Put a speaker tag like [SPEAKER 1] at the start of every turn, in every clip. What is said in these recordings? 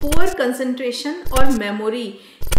[SPEAKER 1] Poor concentration और memory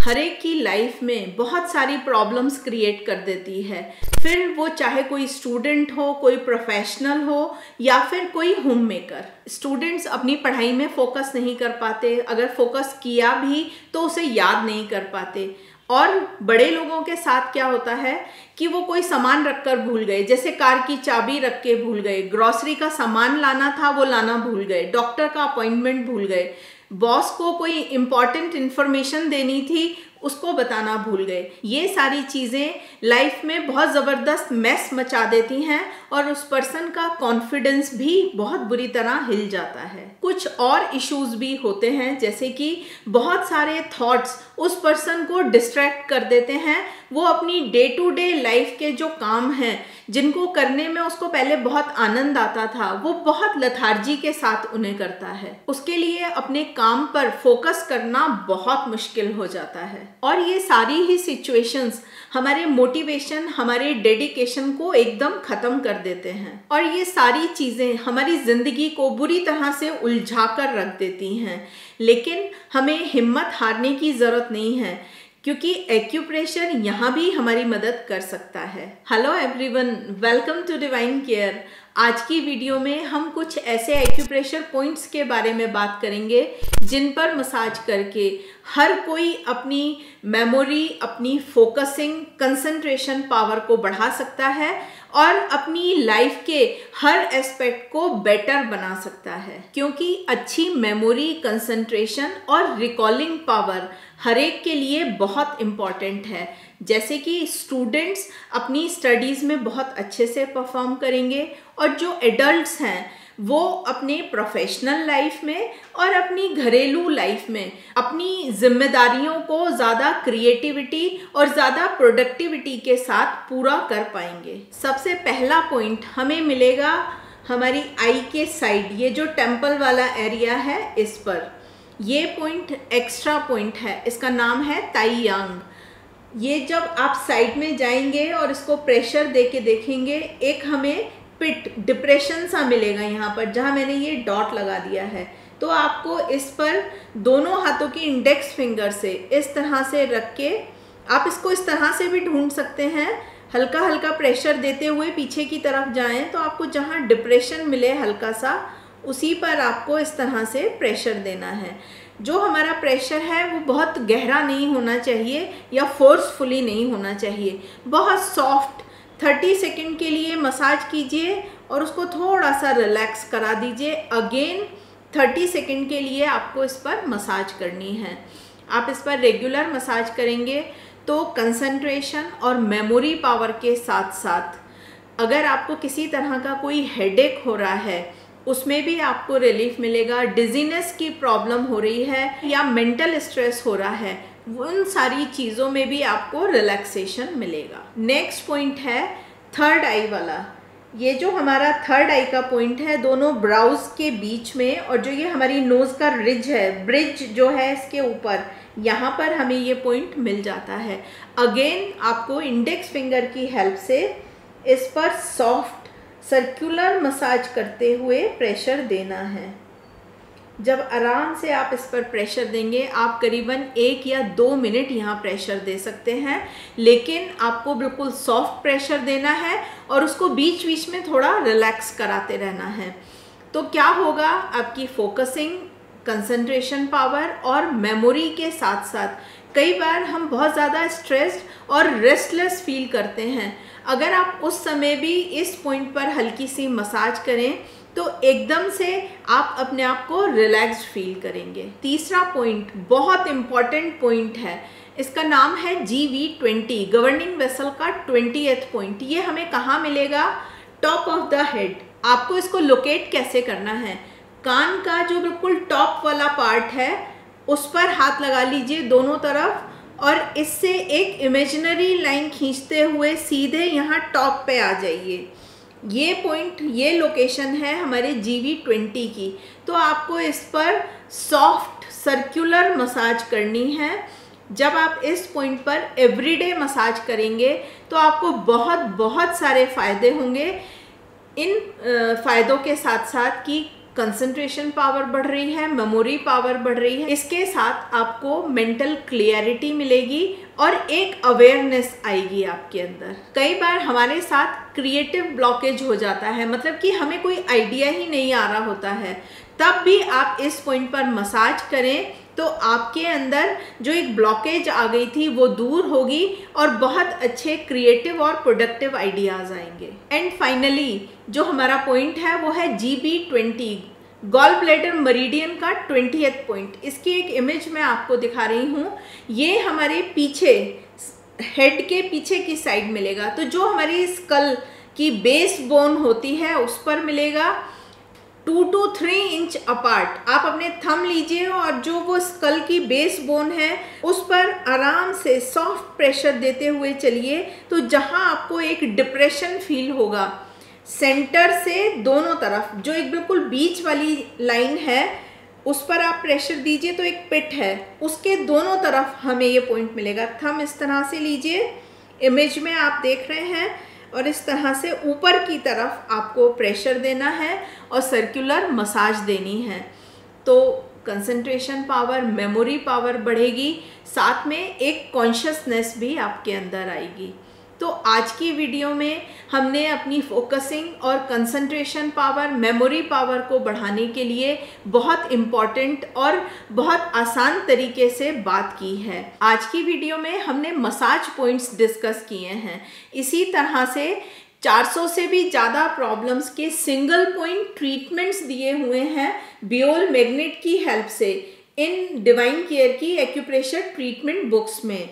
[SPEAKER 1] हर एक की लाइफ में बहुत सारी प्रॉब्लम्स क्रिएट कर देती है। फिर वो चाहे कोई स्टूडेंट हो, कोई प्रोफेशनल हो या फिर कोई होम मेकर। स्टूडेंट्स अपनी पढ़ाई में फोकस नहीं कर पाते, अगर फोकस किया भी तो उसे याद नहीं कर पाते। और बड़े लोगों के साथ क्या होता है कि वो कोई सामान रखकर भूल गए, जैसे कार की चाबी रख के भूल गए, ग्रॉसरी का सामान लाना था वो लाना भूल गए, डॉक्टर का अपॉइंटमेंट भूल गए, बॉस को कोई इंपॉर्टेंट इंफॉर्मेशन देनी थी उसको बताना भूल गए। ये सारी चीज़ें लाइफ में बहुत ज़बरदस्त मैस मचा देती हैं और उस पर्सन का कॉन्फिडेंस भी बहुत बुरी तरह हिल जाता है। कुछ और इश्यूज भी होते हैं, जैसे कि बहुत सारे थॉट्स उस पर्सन को डिस्ट्रैक्ट कर देते हैं। वो अपनी डे टू डे लाइफ के जो काम हैं जिनको करने में उसको पहले बहुत आनंद आता था, वो बहुत लथार्जी के साथ उन्हें करता है। उसके लिए अपने काम पर फोकस करना बहुत मुश्किल हो जाता है। और ये सारी ही सिचुएशंस हमारे मोटिवेशन, हमारे डेडिकेशन को एकदम खत्म कर देते हैं और ये सारी चीज़ें हमारी ज़िंदगी को बुरी तरह से उलझा कर रख देती हैं। लेकिन हमें हिम्मत हारने की ज़रूरत नहीं है, क्योंकि एक्यूप्रेशर यहाँ भी हमारी मदद कर सकता है। Hello everyone, welcome to Divine Care. आज की वीडियो में हम कुछ ऐसे एक्यूप्रेशर पॉइंट्स के बारे में बात करेंगे जिन पर मसाज करके हर कोई अपनी मेमोरी, अपनी फोकसिंग, कंसंट्रेशन पावर को बढ़ा सकता है और अपनी लाइफ के हर एस्पेक्ट को बेटर बना सकता है। क्योंकि अच्छी मेमोरी, कंसंट्रेशन और रिकॉलिंग पावर हर एक के लिए बहुत इम्पॉर्टेंट है। जैसे कि स्टूडेंट्स अपनी स्टडीज़ में बहुत अच्छे से परफॉर्म करेंगे और जो एडल्ट्स हैं वो अपने प्रोफेशनल लाइफ में और अपनी घरेलू लाइफ में अपनी जिम्मेदारियों को ज़्यादा क्रिएटिविटी और ज़्यादा प्रोडक्टिविटी के साथ पूरा कर पाएंगे। सबसे पहला पॉइंट हमें मिलेगा हमारी आई के साइड, ये जो टेम्पल वाला एरिया है इस पर। ये पॉइंट एक्स्ट्रा पॉइंट है, इसका नाम है ताई यांग। ये जब आप साइड में जाएंगे और इसको प्रेशर दे के देखेंगे, एक हमें पिट डिप्रेशन सा मिलेगा यहाँ पर, जहाँ मैंने ये डॉट लगा दिया है। तो आपको इस पर दोनों हाथों की इंडेक्स फिंगर से इस तरह से रख के, आप इसको इस तरह से भी ढूंढ सकते हैं, हल्का हल्का प्रेशर देते हुए पीछे की तरफ जाएं तो आपको जहाँ डिप्रेशन मिले हल्का सा, उसी पर आपको इस तरह से प्रेशर देना है। जो हमारा प्रेशर है वो बहुत गहरा नहीं होना चाहिए या फोर्सफुली नहीं होना चाहिए, बहुत सॉफ्ट। 30 सेकंड के लिए मसाज कीजिए और उसको थोड़ा सा रिलैक्स करा दीजिए। अगेन 30 सेकंड के लिए आपको इस पर मसाज करनी है। आप इस पर रेगुलर मसाज करेंगे तो कंसंट्रेशन और मेमोरी पावर के साथ साथ अगर आपको किसी तरह का कोई हेडेक हो रहा है उसमें भी आपको रिलीफ मिलेगा। डिजीनेस की प्रॉब्लम हो रही है या मेंटल स्ट्रेस हो रहा है, उन सारी चीज़ों में भी आपको रिलैक्सेशन मिलेगा। नेक्स्ट पॉइंट है थर्ड आई वाला। ये जो हमारा थर्ड आई का पॉइंट है, दोनों ब्राउज के बीच में, और जो ये हमारी नोज़ का रिज है, ब्रिज जो है इसके ऊपर, यहाँ पर हमें ये पॉइंट मिल जाता है। अगेन आपको इंडेक्स फिंगर की हेल्प से इस पर सॉफ्ट सर्कुलर मसाज करते हुए प्रेशर देना है। जब आराम से आप इस पर प्रेशर देंगे, आप करीबन 1 या 2 मिनट यहाँ प्रेशर दे सकते हैं, लेकिन आपको बिल्कुल सॉफ्ट प्रेशर देना है और उसको बीच बीच में थोड़ा रिलैक्स कराते रहना है। तो क्या होगा, आपकी फोकसिंग, कंसंट्रेशन पावर और मेमोरी के साथ साथ कई बार हम बहुत ज़्यादा स्ट्रेस्ड और रेस्टलेस फील करते हैं। अगर आप उस समय भी इस पॉइंट पर हल्की सी मसाज करें तो एकदम से आप अपने आप को रिलैक्स्ड फील करेंगे। तीसरा पॉइंट बहुत इम्पॉर्टेंट पॉइंट है, इसका नाम है GV20, गवर्निंग वेसल का 20th पॉइंट। ये हमें कहाँ मिलेगा? Top of the head. आपको इसको लोकेट कैसे करना है? कान का जो बिल्कुल टॉप वाला पार्ट है उस पर हाथ लगा लीजिए दोनों तरफ और इससे एक इमेजिनरी लाइन खींचते हुए सीधे यहाँ टॉप पे आ जाइए। ये पॉइंट, ये लोकेशन है हमारे GV20 की। तो आपको इस पर सॉफ्ट सर्कुलर मसाज करनी है। जब आप इस पॉइंट पर एवरीडे मसाज करेंगे तो आपको बहुत सारे फ़ायदे होंगे। इन फ़ायदों के साथ साथ कि कंसंट्रेशन पावर बढ़ रही है, मेमोरी पावर बढ़ रही है, इसके साथ आपको मेंटल क्लियरिटी मिलेगी और एक अवेयरनेस आएगी आपके अंदर। कई बार हमारे साथ क्रिएटिव ब्लॉकेज हो जाता है, मतलब कि हमें कोई आइडिया ही नहीं आ रहा होता है, तब भी आप इस पॉइंट पर मसाज करें तो आपके अंदर जो एक ब्लॉकेज आ गई थी वो दूर होगी और बहुत अच्छे क्रिएटिव और प्रोडक्टिव आइडियाज़ आएंगे। एंड फाइनली जो हमारा पॉइंट है वो है GB20, गॉल ब्लैडर मरीडियन का 20th पॉइंट। इसकी एक इमेज मैं आपको दिखा रही हूँ। ये हमारे पीछे, हेड के पीछे की साइड मिलेगा, तो जो हमारी स्कल की बेस बोन होती है उस पर मिलेगा 2 to 3 इंच अपार्ट। आप अपने थंब लीजिए और जो वो स्कल की बेस बोन है उस पर आराम से सॉफ्ट प्रेशर देते हुए चलिए, तो जहां आपको एक डिप्रेशन फील होगा, सेंटर से दोनों तरफ जो एक बिल्कुल बीच वाली लाइन है उस पर आप प्रेशर दीजिए तो एक पिट है, उसके दोनों तरफ हमें ये पॉइंट मिलेगा। थंब इस तरह से लीजिए, इमेज में आप देख रहे हैं, और इस तरह से ऊपर की तरफ आपको प्रेशर देना है और सर्कुलर मसाज देनी है, तो कंसंट्रेशन पावर, मेमोरी पावर बढ़ेगी, साथ में एक कॉन्शियसनेस भी आपके अंदर आएगी। तो आज की वीडियो में हमने अपनी फोकसिंग और कंसंट्रेशन पावर, मेमोरी पावर को बढ़ाने के लिए बहुत इम्पॉर्टेंट और बहुत आसान तरीके से बात की है। आज की वीडियो में हमने मसाज पॉइंट्स डिस्कस किए हैं। इसी तरह से 400 से भी ज़्यादा प्रॉब्लम्स के सिंगल पॉइंट ट्रीटमेंट्स दिए हुए हैं बियोल मैग्नेट की हेल्प से इन डिवाइन केयर की एक्यूप्रेशर ट्रीटमेंट बुक्स में।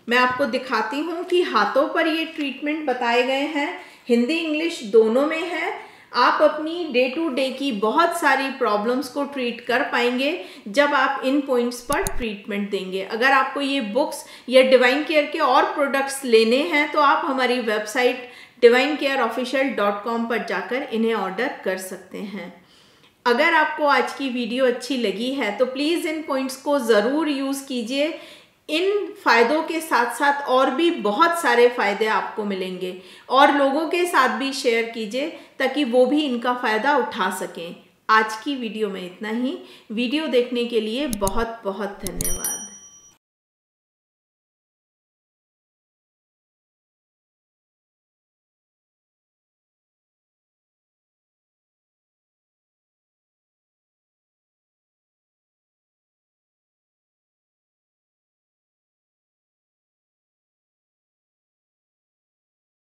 [SPEAKER 1] मैं आपको दिखाती हूँ कि हाथों पर ये ट्रीटमेंट बताए गए हैं, हिंदी इंग्लिश दोनों में है। आप अपनी डे टू डे की बहुत सारी प्रॉब्लम्स को ट्रीट कर पाएंगे जब आप इन पॉइंट्स पर ट्रीटमेंट देंगे। अगर आपको ये बुक्स या डिवाइन केयर के और प्रोडक्ट्स लेने हैं तो आप हमारी वेबसाइट divinecareofficial.com पर जाकर इन्हें ऑर्डर कर सकते हैं। अगर आपको आज की वीडियो अच्छी लगी है तो प्लीज़ इन पॉइंट्स को ज़रूर यूज़ कीजिए। इन फ़ायदों के साथ साथ और भी बहुत सारे फ़ायदे आपको मिलेंगे, और लोगों के साथ भी शेयर कीजिए ताकि वो भी इनका फ़ायदा उठा सकें। आज की वीडियो में इतना ही। वीडियो देखने के लिए बहुत बहुत धन्यवाद।